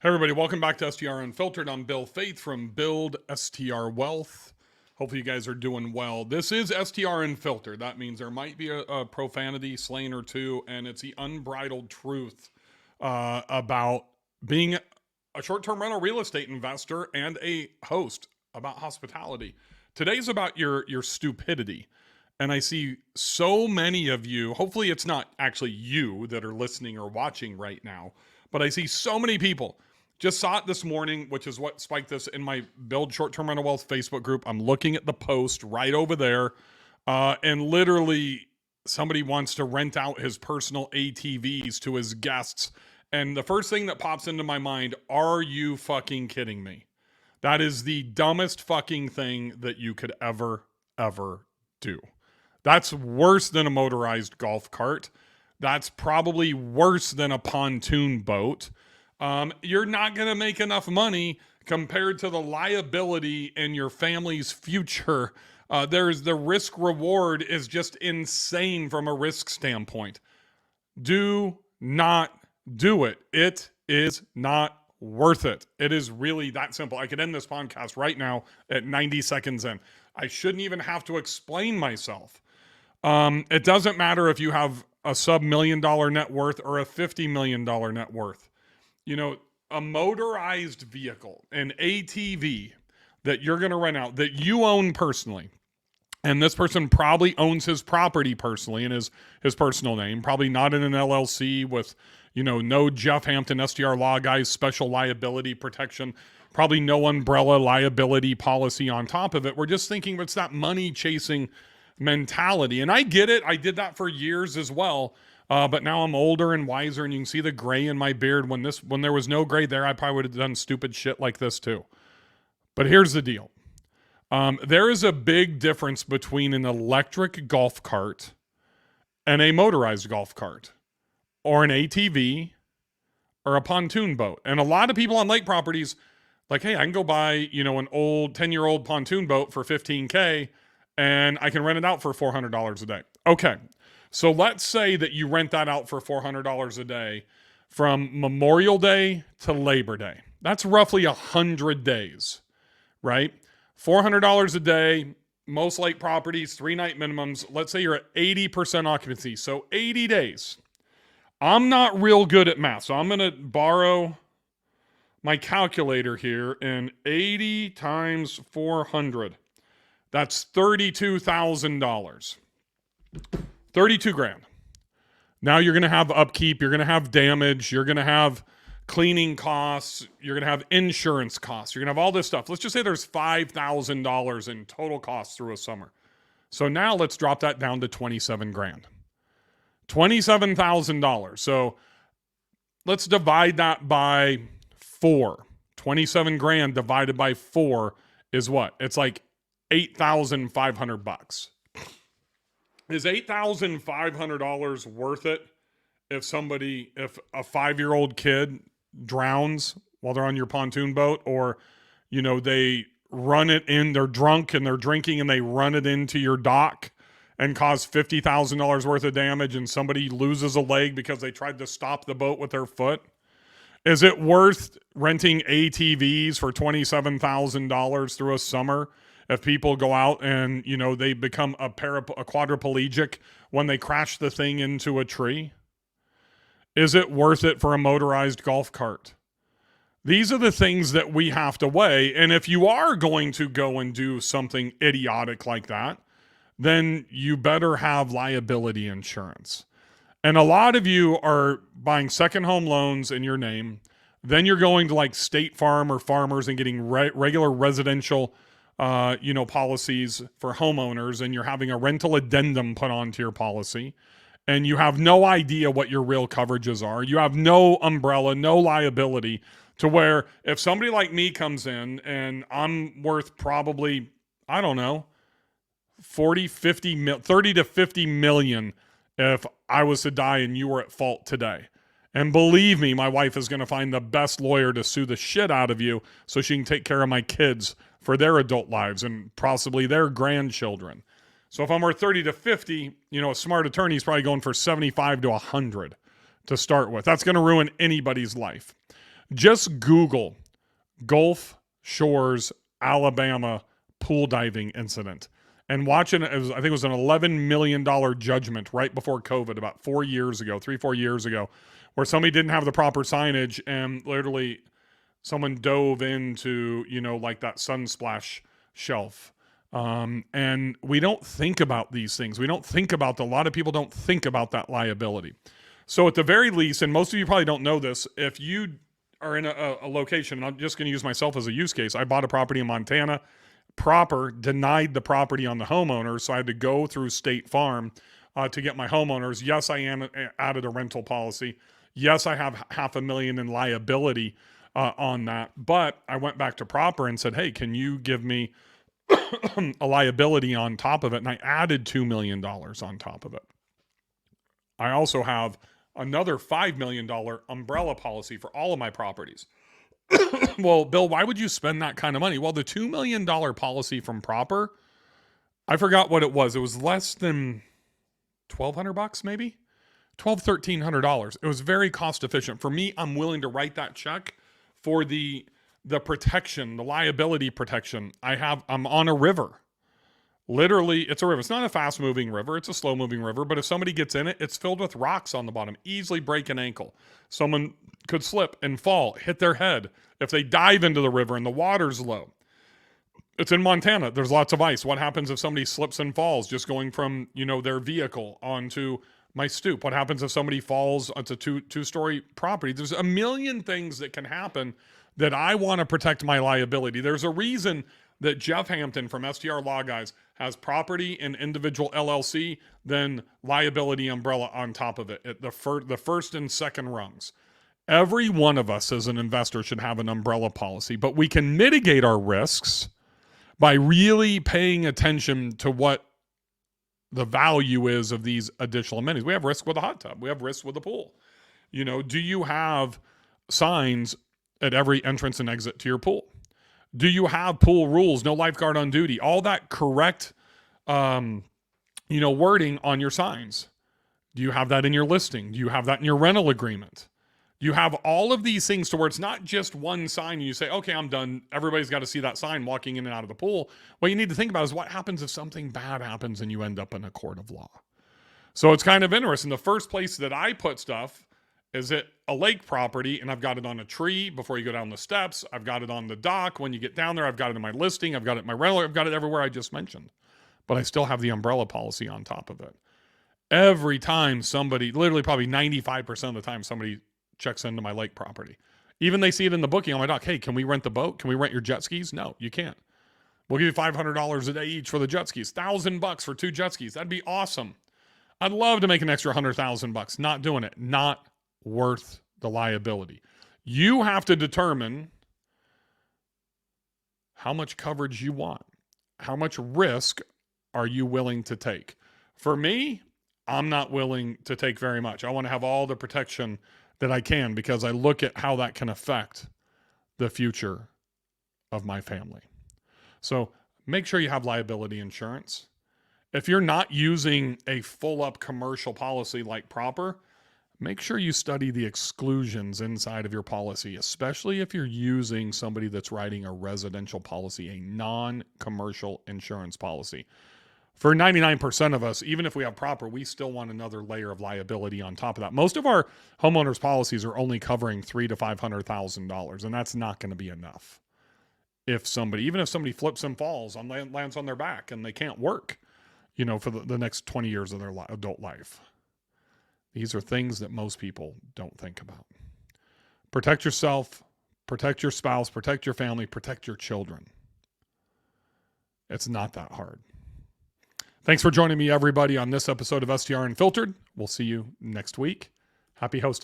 Hey everybody, welcome back to STR Unfiltered. I'm Bill Faith from Build STR Wealth. Hopefully you guys are doing well. This is STR Unfiltered. That means there might be a profanity, slang or two, and it's the unbridled truth about being a short-term rental real estate investor and a host about hospitality. Today's about your stupidity. And I see so many of you, hopefully it's not actually you that are listening or watching right now, but I see so many people. Just saw it this morning, which is what spiked this in my Build Short-Term Rental Wealth Facebook group. I'm looking at the post right over there, and literally somebody wants to rent out his personal ATVs to his guests. And the first thing that pops into my mind, are you fucking kidding me? That is the dumbest fucking thing that you could ever do. That's worse than a motorized golf cart. That's probably worse than a pontoon boat. You're not going to make enough money compared to the liability in your family's future. There's the risk reward is just insane from a risk standpoint. Do not do it. It is not worth it. It is really that simple. I could end this podcast right now at 90 seconds in. I shouldn't even have to explain myself. It doesn't matter if you have a sub $1 million net worth or a $50 million net worth. You know, a motorized vehicle, an ATV that you're going to rent out that you own personally, and this person probably owns his property personally in his personal name, probably not in an LLC with, no Jeff Hampton STR Law Guys special liability protection, probably no umbrella liability policy on top of it. We're just thinking it's that money chasing mentality. And I get it. I did that for years as well. But now I'm older and wiser, and you can see the gray in my beard. When there was no gray there, I probably would have done stupid shit like this too. But here's the deal. There is a big difference between an electric golf cart and a motorized golf cart, or an ATV, or a pontoon boat. And a lot of people on lake properties, like, hey, I can go buy, an old 10-year-old pontoon boat for $15K, and I can rent it out for $400 a day. Okay. So let's say that you rent that out for $400 a day from Memorial Day to Labor Day. That's roughly 100 days, right? $400 a day, most lake properties, 3-night minimums. Let's say you're at 80% occupancy, so 80 days. I'm not real good at math, so I'm going to borrow my calculator here, and 80 times 400. That's $32,000. 32 grand. Now you're going to have upkeep, you're going to have damage, you're going to have cleaning costs, you're going to have insurance costs, you're going to have all this stuff. Let's just say there's $5,000 in total costs through a summer. So now let's drop that down to 27 grand. $27,000. So let's divide that by 4. 27 grand divided by 4 is what? It's like $8,500. Is $8,500 worth it if a 5-year-old kid drowns while they're on your pontoon boat, or, they run it in, they're drunk and they're drinking and they run it into your dock and cause $50,000 worth of damage, and somebody loses a leg because they tried to stop the boat with their foot? Is it worth renting ATVs for $27,000 through a summer if people go out and, they become a quadriplegic when they crash the thing into a tree? Is it worth it for a motorized golf cart? These are the things that we have to weigh. And if you are going to go and do something idiotic like that, then you better have liability insurance. And a lot of you are buying second home loans in your name. Then you're going to like State Farm or Farmers and getting regular residential policies for homeowners, and you're having a rental addendum put onto your policy, and you have no idea what your real coverages are. You have no umbrella, no liability, to where if somebody like me comes in and I'm worth probably, I don't know, 30 to 50 million if I was to die and you were at fault today. And believe me, my wife is going to find the best lawyer to sue the shit out of you so she can take care of my kids for their adult lives and possibly their grandchildren. So if I'm worth 30 to 50, a smart attorney is probably going for 75 to 100 to start with. That's going to ruin anybody's life. Just Google Gulf Shores, Alabama pool diving incident and watching it. I think it was an $11 million judgment right before COVID, about 4 years ago, 3-4 years ago, where somebody didn't have the proper signage and literally someone dove into, like that Sunsplash shelf. And we don't think about these things. We don't think about a lot of people don't think about that liability. So at the very least, and most of you probably don't know this, if you are in a location, and I'm just going to use myself as a use case. I bought a property in Montana. Proper denied the property on the homeowner, so I had to go through State Farm to get my homeowners. Yes, I am added a rental policy. Yes, I have $500,000 in liability on that. But I went back to Proper and said, hey, can you give me a liability on top of it? And I added $2 million on top of it. I also have another $5 million umbrella policy for all of my properties. Well, Bill, why would you spend that kind of money? Well, the $2 million policy from Proper, I forgot what it was. It was less than $1,200 maybe? $1,300. It was very cost efficient. For me, I'm willing to write that check for the protection, the liability protection. I'm on a river. Literally, it's a river. It's not a fast-moving river. It's a slow-moving river. But if somebody gets in it, it's filled with rocks on the bottom. Easily break an ankle. Someone could slip and fall, hit their head. If they dive into the river and the water's low. It's in Montana. There's lots of ice. What happens if somebody slips and falls just going from, their vehicle onto my stoop? What happens if somebody falls? It's a two-story property. There's a million things that can happen that I want to protect my liability. There's a reason that Jeff Hampton from STR Law Guys has property and individual LLC, then liability umbrella on top of it, the first and second rungs. Every one of us as an investor should have an umbrella policy, but we can mitigate our risks by really paying attention to what the value is of these additional amenities. We have risk with a hot tub. We have risk with a pool. Do you have signs at every entrance and exit to your pool? Do you have pool rules? No lifeguard on duty. All that correct, wording on your signs. Do you have that in your listing? Do you have that in your rental agreement? Do you have all of these things to where it's not just one sign and you say, okay, I'm done. Everybody's got to see that sign walking in and out of the pool. What you need to think about is what happens if something bad happens and you end up in a court of law. So it's kind of interesting. The first place that I put stuff is at a lake property, and I've got it on a tree before you go down the steps. I've got it on the dock when you get down there. I've got it in my listing. I've got it in my rental. I've got it everywhere I just mentioned. But I still have the umbrella policy on top of it. Every time somebody, literally probably 95% of the time somebody checks into my lake property. Even they see it in the booking on my dock. Hey, can we rent the boat? Can we rent your jet skis? No, you can't. We'll give you $500 a day each for the jet skis. $1,000 for 2 jet skis. That'd be awesome. I'd love to make an extra $100,000. Not doing it. Not worth the liability. You have to determine how much coverage you want. How much risk are you willing to take? For me, I'm not willing to take very much. I want to have all the protection that I can because I look at how that can affect the future of my family. So make sure you have liability insurance. If you're not using a full-up commercial policy like Proper, make sure you study the exclusions inside of your policy, especially if you're using somebody that's writing a residential policy, a non-commercial insurance policy. For 99% of us, even if we have Proper, we still want another layer of liability on top of that. Most of our homeowners policies are only covering $300,000 to $500,000, and that's not going to be enough. Even if somebody flips and falls and lands on their back and they can't work, for the next 20 years of their adult life. These are things that most people don't think about. Protect yourself, protect your spouse, protect your family, protect your children. It's not that hard. Thanks for joining me, everybody, on this episode of STR Unfiltered. We'll see you next week. Happy hosting.